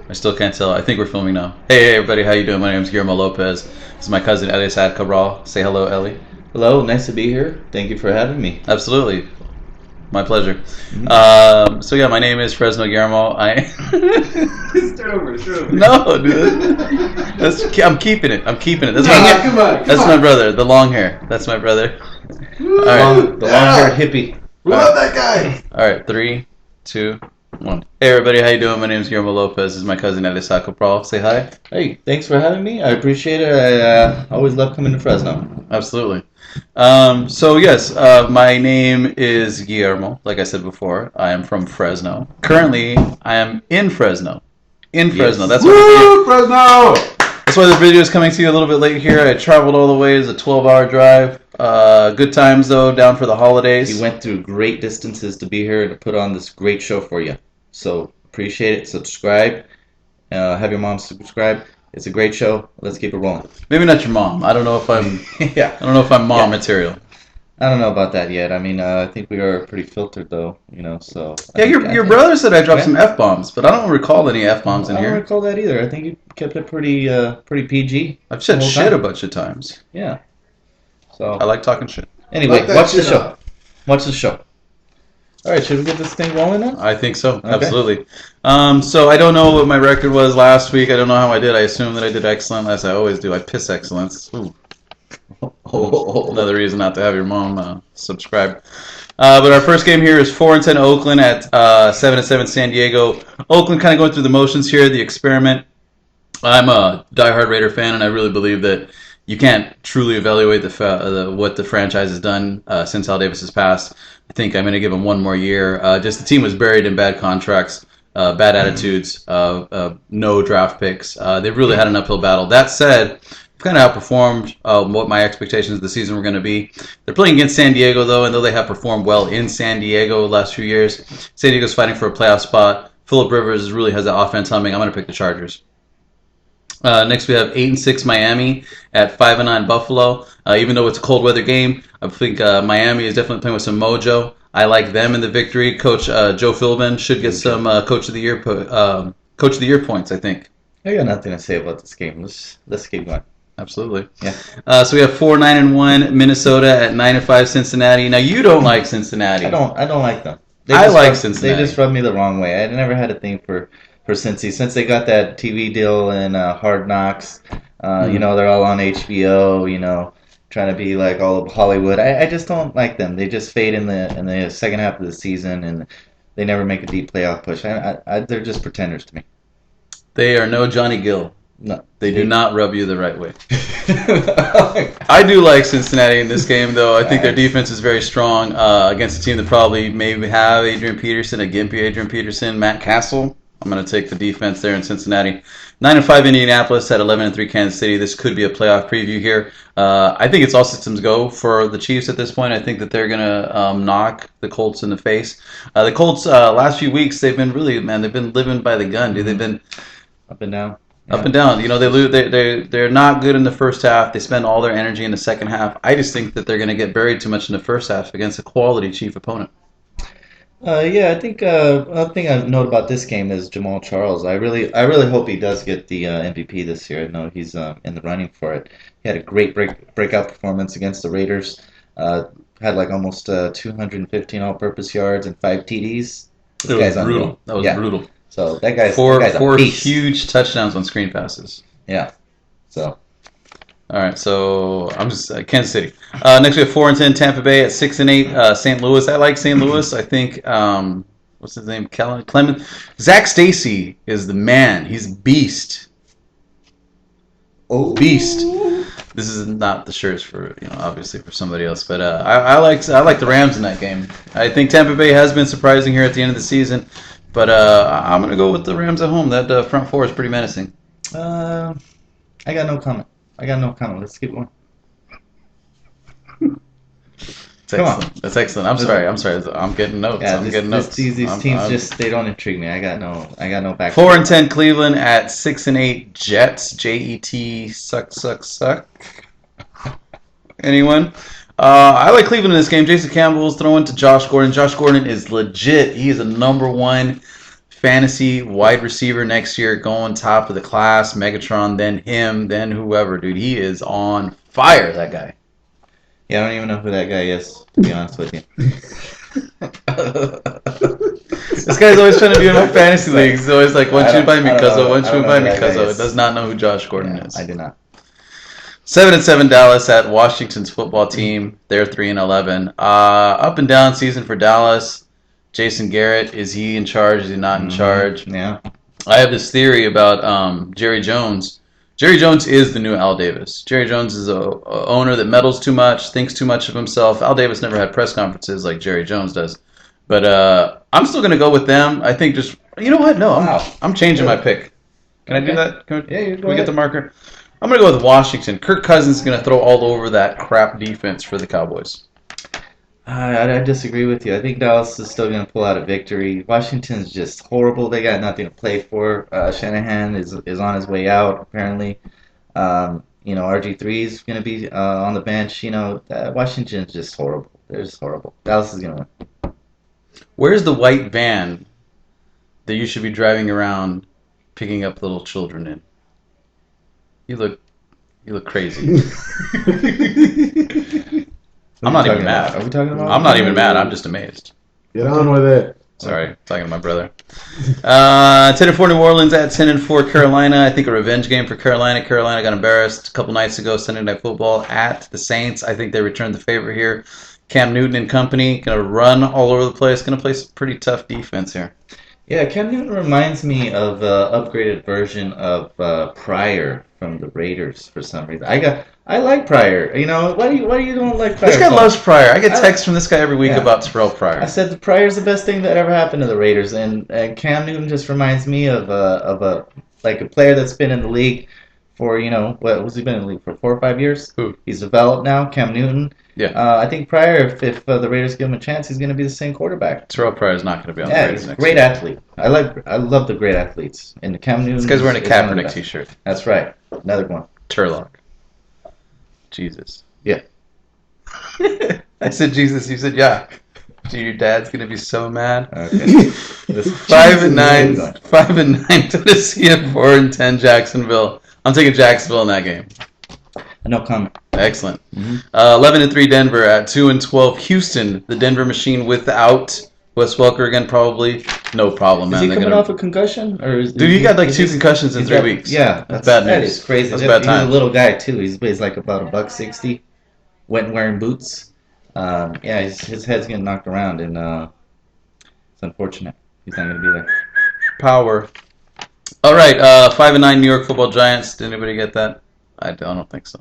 I still can't tell. I think we're filming now. Hey, everybody, how you doing? My name is Guillermo Lopez. This is my cousin Eleazar Cabral. Say hello, Ellie. Hello, nice to be here. Thank you for having me. Absolutely. My pleasure. So yeah, my name is fresnoguillermo. Start over. No, dude. I'm keeping it. That's my brother. The long hair. That's my brother. All right. The long-haired hippie. We love that guy. All right. 3, 2, 1. Hey, everybody. How you doing? My name is Guillermo Lopez. This is my cousin Eleazar Cabral. Say hi. Hey, thanks for having me. I appreciate it. I always love coming to Fresno. Absolutely. So yes, my name is Guillermo. Like I said before, I am from Fresno. Currently, I am in Fresno. Yes. That's Woo, Fresno! that's why the video is coming to you a little bit late here. I traveled all the way. It's a 12-hour drive. Good times though, down for the holidays. You went through great distances to be here to put on this great show for you. So appreciate it. Subscribe. Have your mom subscribe. It's a great show. Let's keep it rolling. Maybe not your mom. I don't know if I'm. Yeah. I don't know if I'm mom material. I don't know about that yet. I mean, I think we are pretty filtered though. So. Yeah, your brother said I dropped some f-bombs, but I don't recall any f-bombs in I don't here. recall that either. I think you kept it pretty PG. I've said the whole shit time. a bunch of times. Yeah. So. I like talking shit. Anyway, Like that watch the shit show. up. Watch the show. All right, should we get this thing rolling now? I think so. Absolutely. So I don't know what my record was last week. I don't know how I did. I assume that I did excellent, as I always do. I piss excellence. Ooh. Another reason not to have your mom subscribe. But our first game here is 4-10 Oakland at 7-7 San Diego. Oakland kind of going through the motions here, the experiment. I'm a diehard Raider fan, and I really believe that you can't truly evaluate what the franchise has done since Al Davis has passed. I think I'm going to give him one more year. Just the team was buried in bad contracts, bad attitudes, no draft picks. They've really had an uphill battle. That said, kind of outperformed what my expectations of the season were going to be. They're playing against San Diego, though, and though they have performed well in San Diego the last few years, San Diego's fighting for a playoff spot. Phillip Rivers really has the offense humming. I'm going to pick the Chargers. Next, we have 8-6 Miami at 5-9 Buffalo. Even though it's a cold weather game, I think Miami is definitely playing with some mojo. I like them in the victory. Coach Joe Philbin should get some Coach of the Year points, I think. I got nothing to say about this game. Let's keep going. Absolutely. Yeah. So we have 4-9-1 Minnesota at 9-5 Cincinnati. Now you don't like Cincinnati. I don't like them. I like Cincinnati. They just rub me the wrong way. I never had a thing for Cincy since they got that TV deal and Hard Knocks. They're all on HBO. Trying to be like all of Hollywood. I just don't like them. They just fade in the second half of the season, and they never make a deep playoff push. They're just pretenders to me. They are no Johnny Gill. No, they do not rub you the right way. I do like Cincinnati in this game, though. I think their defense is very strong against a team that probably maybe have Adrian Peterson, a gimpy Adrian Peterson, Matt Castle. I'm going to take the defense there in Cincinnati. 9-5 Indianapolis at 11-3 Kansas City. This could be a playoff preview here. I think it's all systems go for the Chiefs at this point. I think that they're going to knock the Colts in the face. The Colts last few weeks they've been they've been living by the gun, dude. They've been up and down. Up and down. They lose. They're not good in the first half. They spend all their energy in the second half. I just think that they're going to get buried too much in the first half against a quality Chief opponent. I think another thing I note about this game is Jamal Charles. I really hope he does get the MVP this year. I know he's in the running for it. He had a great breakout performance against the Raiders. Had like almost 215 all-purpose yards and 5 TDs. It was brutal. That was brutal. So that guy's four a beast. Huge touchdowns on screen passes. Yeah. So. All right, so I'm just Kansas City. Next we have 4-10 Tampa Bay at 6-8 St. Louis. I like St. Louis. I think what's his name? Clement. Zach Stacy is the man. He's a beast. Oh, beast. This is not the shirts for obviously for somebody else, but I like the Rams in that game. I think Tampa Bay has been surprising here at the end of the season, but I'm gonna go with the Rams at home. That front four is pretty menacing. I got no comment. Let's keep going. That's excellent. I'm sorry. I'm getting notes. Yeah, I'm getting notes. These teams they don't intrigue me. I got no back. 4-10 Cleveland at 6-8 Jets. Jets suck. Anyone? I like Cleveland in this game. Jason Campbell's throwing to Josh Gordon. Josh Gordon is legit. He is a number one fantasy wide receiver next year, going top of the class. Megatron, then him, then whoever, dude. He is on fire, that guy. Yeah, I don't even know who that guy is, to be honest with you. This guy's always trying to be in my fantasy leagues. He's always like, once you invite me, Cuzzo, once you invite me, Cuzzo. Does not know who Josh Gordon is. I do not. 7-7 Dallas at Washington's football team. They're 3-11. Up and down season for Dallas. Jason Garrett, is he in charge? Is he not in charge? Yeah. I have this theory about Jerry Jones. Jerry Jones is the new Al Davis. Jerry Jones is a owner that meddles too much, thinks too much of himself. Al Davis never had press conferences like Jerry Jones does. But I'm still going to go with them. I think just, you know what? No, I'm changing my pick. Can I do that? Can we get the marker? I'm going to go with Washington. Kirk Cousins is going to throw all over that crap defense for the Cowboys. I disagree with you. I think Dallas is still going to pull out a victory. Washington's just horrible. They got nothing to play for. Shanahan is on his way out, apparently. RG3 is going to be on the bench. Washington's just horrible. They're just horrible. Dallas is going to win. Where's the white van that you should be driving around picking up little children in? You look crazy. I'm not even mad. Are we talking about? I'm not even mad. I'm just amazed. Get on with it. Sorry, talking to my brother. 10-4 New Orleans at 10-4 Carolina. I think a revenge game for Carolina. Carolina got embarrassed a couple nights ago, Sunday Night Football at the Saints. I think they returned the favor here. Cam Newton and company going to run all over the place. Going to play some pretty tough defense here. Yeah, Cam Newton reminds me of an upgraded version of Pryor from the Raiders for some reason. I like Pryor. Why do you don't like Pryor? This guy loves Pryor. I get texts from this guy every week about Terrell Pryor. I said the Pryor's the best thing that ever happened to the Raiders, and Cam Newton just reminds me of a player that's been in the league for what's he been in the league for 4 or 5 years? Who? He's developed now, Cam Newton. Yeah. I think Pryor, if the Raiders give him a chance, he's going to be the same quarterback. Terrell Pryor is not going to be on the Raiders he's a next great year. athlete. I love the great athletes, and the Cam Newton. This guy's wearing a is one of the Kaepernick best. t-shirt. That's right. Another one. Turlock. Jesus. Yeah. I said Jesus. You said yeah. Dude, your dad's gonna be so mad. Okay. 5-9 Tennessee and 4-10 Jacksonville. I'm taking Jacksonville in that game. No comment. Excellent. 11-3 Denver at 2-12 Houston. The Denver machine without Wes Welker again, probably. No problem, man. Is he coming off a concussion, Dude, he got like 2 concussions in 3 weeks. Yeah, that's bad news. That is crazy. That's bad time. He's a little guy too. He's like about $160. Went wearing boots. His head's getting knocked around, and it's unfortunate. He's not going to be there. Power. All right, 5-9 New York Football Giants. Did anybody get that? I don't think so.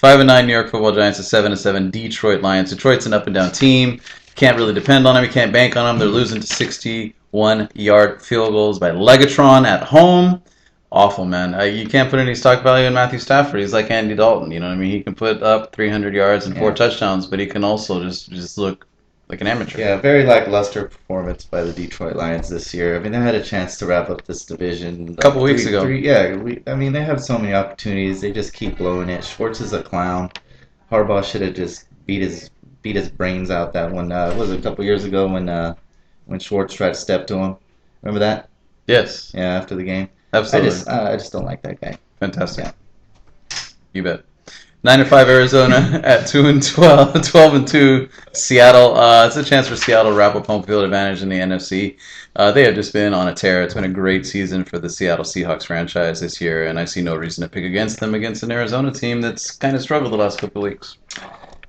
5-9 New York Football Giants at 7-7 Detroit Lions. Detroit's an up and down team. Can't really depend on them. You can't bank on them. They're losing to 61-yard field goals by Legatron at home. Awful, man. You can't put any stock value in Matthew Stafford. He's like Andy Dalton. You know what I mean? He can put up 300 yards and 4 touchdowns, but he can also just look like an amateur. Yeah, very lackluster performance by the Detroit Lions this year. I mean, they had a chance to wrap up this division a couple weeks ago. They have so many opportunities. They just keep blowing it. Schwartz is a clown. Harbaugh should have just beat his brains out that one. Was it a couple years ago when Schwartz tried to step to him? Remember that? Yes. Yeah, after the game. Absolutely. I just don't like that guy. Fantastic. Yeah. You bet. 9-5 Arizona at 2-12, 12-2 Seattle. It's a chance for Seattle to wrap up home field advantage in the NFC. They have just been on a tear. It's been a great season for the Seattle Seahawks franchise this year, and I see no reason to pick against them against an Arizona team that's kind of struggled the last couple of weeks.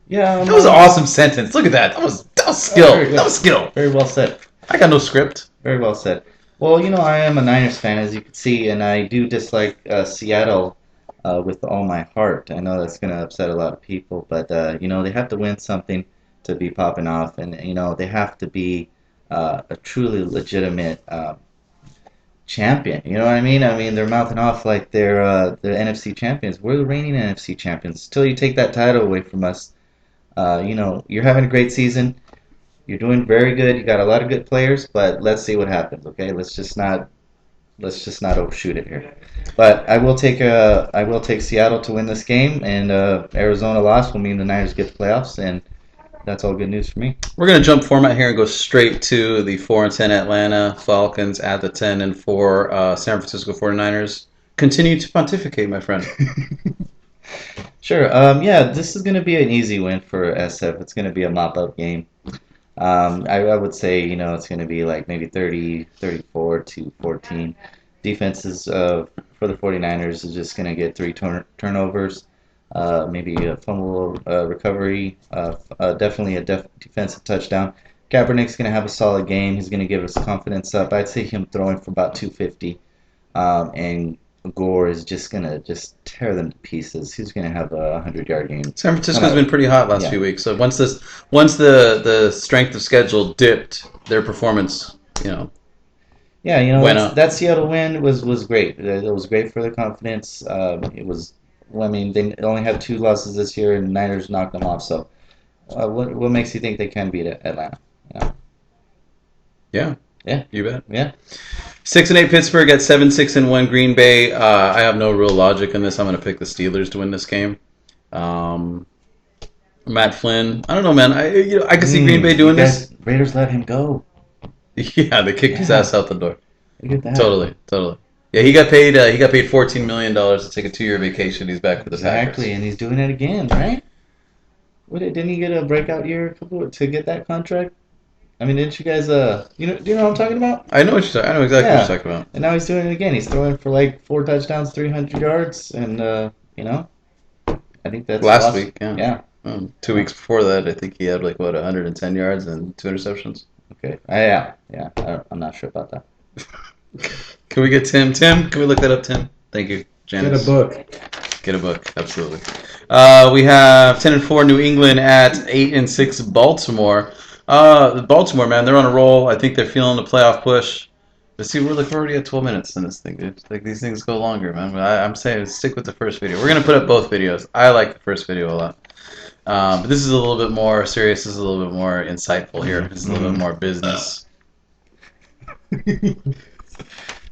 Yeah, that was an awesome sentence. Look at that. That was skill. That was skill. Very well said. I got no script. Very well said. Well, I am a Niners fan, as you can see, and I do dislike Seattle with all my heart. I know that's going to upset a lot of people, but, they have to win something to be popping off, and, they have to be a truly legitimate champion. You know what I mean? I mean, they're mouthing off like they're the NFC champions. We're the reigning NFC champions. Until you take that title away from us, you're having a great season. You're doing very good. You got a lot of good players, but let's see what happens. Okay, let's just not overshoot it here. But I will take Seattle to win this game, and Arizona loss will mean the Niners get the playoffs, and That's all good news for me. We're going to jump format here and go straight to the 4-10 Atlanta Falcons at the 10-4 San Francisco 49ers. Continue to pontificate, my friend. Sure. Yeah, this is going to be an easy win for SF. It's going to be a mop-up game. I would say, it's going to be like maybe 34-14. Defenses for the 49ers is just going to get 3 turnovers, maybe a fumble recovery, definitely a defensive touchdown. Kaepernick's going to have a solid game. He's going to give us confidence up. I'd say him throwing for about 250, and Gore is just going to tear them to pieces. He's going to have a 100-yard game. San Francisco's been pretty hot last few weeks. So once the strength of schedule dipped, their performance, Yeah, went up. that Seattle win was great. It was great for their confidence. It was, they only have 2 losses this year, and the Niners knocked them off. So, what makes you think they can beat Atlanta? Yeah. Yeah. You bet. Yeah. 6-8 Pittsburgh at 7-6-1 Green Bay. I have no real logic in this. I'm going to pick the Steelers to win this game. Matt Flynn. I don't know, man. I can see Green Bay doing this. Raiders let him go. Yeah, they kicked his ass out the door. Look at that. Totally. Yeah, he got paid. He got paid $14 million to take a 2-year vacation. He's back with the Exactly, Packers. and he's doing it again, right? Didn't he get a breakout year to get that contract? I mean, didn't you guys? Do you know what I'm talking about? I know exactly what you're talking about. And now he's doing it again. He's throwing for like 4 touchdowns, 300 yards, and I think that's Last week, yeah. Yeah. 2 weeks before that, I think he had 110 yards and 2 interceptions. Okay. Yeah. I'm not sure about that. Can we get Tim? Tim, can we look that up, Tim? Thank you, Janice. Get a book. Get a book, absolutely. We have 10-4 New England at 8-6 Baltimore. Baltimore, man, they're on a roll. I think they're feeling the playoff push. But see, we're already at 12 minutes in this thing, dude. These things go longer, man. I'm saying stick with the first video. We're gonna put up both videos. I like the first video a lot. But this is a little bit more serious. This is a little bit more insightful here. This is a little bit more business.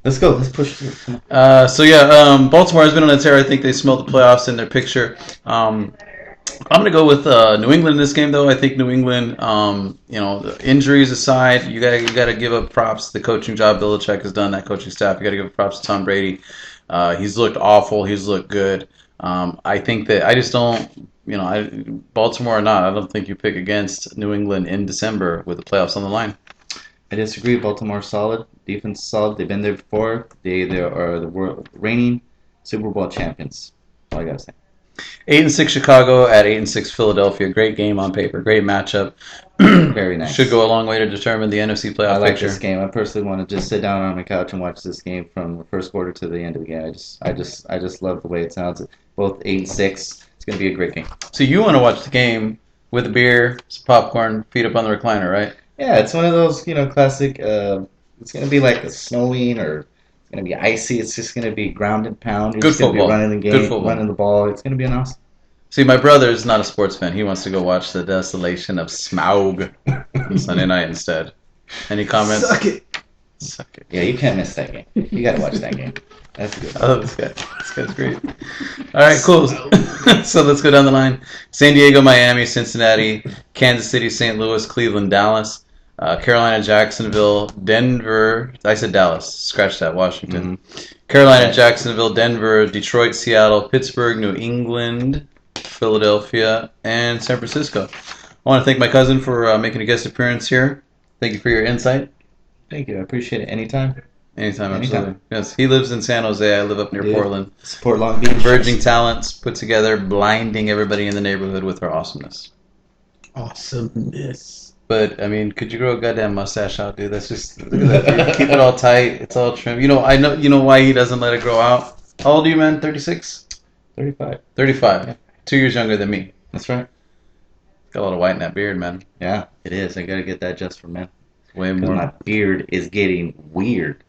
Let's go. Let's push through. Baltimore has been on a tear. I think they smelled the playoffs in their picture. I'm going to go with New England in this game, though. I think New England, injuries aside, you got to give up props. The coaching job Belichick has done, that coaching staff. You got to give up props to Tom Brady. He's looked awful. He's looked good. I think that I just don't, Baltimore or not, I don't think you pick against New England in December with the playoffs on the line. I disagree. Baltimore's solid. Defense is solid. They've been there before. They are the reigning Super Bowl champions. All I gotta say. 8-6 Chicago at 8-6 Philadelphia. Great game on paper. Great matchup. Very nice. Should go a long way to determine the NFC playoff I like picture. this game. I personally want to just sit down on my couch and watch this game from the first quarter to the end of the game. I just love the way it sounds. Both 8-6. It's gonna be a great game. So you want to watch the game with a beer, some popcorn, feet up on the recliner, right? Yeah, it's one of those classic. It's gonna be like a snowing or it's gonna be icy. It's just gonna be ground and pound. You're Good just gonna football. be running the Good game, football. running the ball. It's gonna be an awesome. See, my brother's not a sports fan. He wants to go watch the desolation of Smaug on Sunday night instead. Any comments? Suck it. Suck it. Yeah, you can't miss that game. You gotta watch that game. That's good. I love this guy. This guy's great. All right, cool. So let's go down the line. San Diego, Miami, Cincinnati, Kansas City, St. Louis, Cleveland, Dallas, Carolina, Jacksonville, Denver. I said Dallas. Scratch that. Washington. Mm-hmm. Carolina, Jacksonville, Denver, Detroit, Seattle, Pittsburgh, New England, Philadelphia, and San Francisco. I want to thank my cousin for making a guest appearance here. Thank you for your insight. Thank you. I appreciate it. Anytime. Anytime, absolutely. Yes, he lives in San Jose. I live up near Yeah. Portland. Support Long Beach. Converging talents put together, blinding everybody in the neighborhood with our awesomeness. Awesomeness. But I mean, could you grow a goddamn mustache out, dude? That's just look at that, dude. Keep it all tight. It's all trim. I know. You know why he doesn't let it grow out? How old are you, man? 36? 35. 35. Yeah. 2 years younger than me. That's right. Got a lot of white in that beard, man. Yeah, it is. I gotta get that just for men. Way Because more. my beard is getting weird.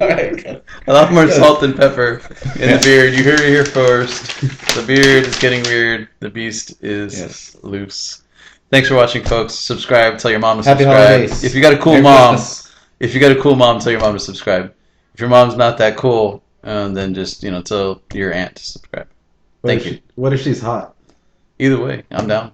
Alright. A lot more salt and pepper in the beard. You heard it here first. The beard is getting weird. The beast is loose. Thanks for watching, folks. Subscribe. Tell your mom to Happy subscribe. holidays. If you got a cool Merry mom, Christmas. if you got a cool mom, tell your mom to subscribe. If your mom's not that cool, then just tell your aunt to subscribe. Thank you. What if she's hot? Either way, I'm down.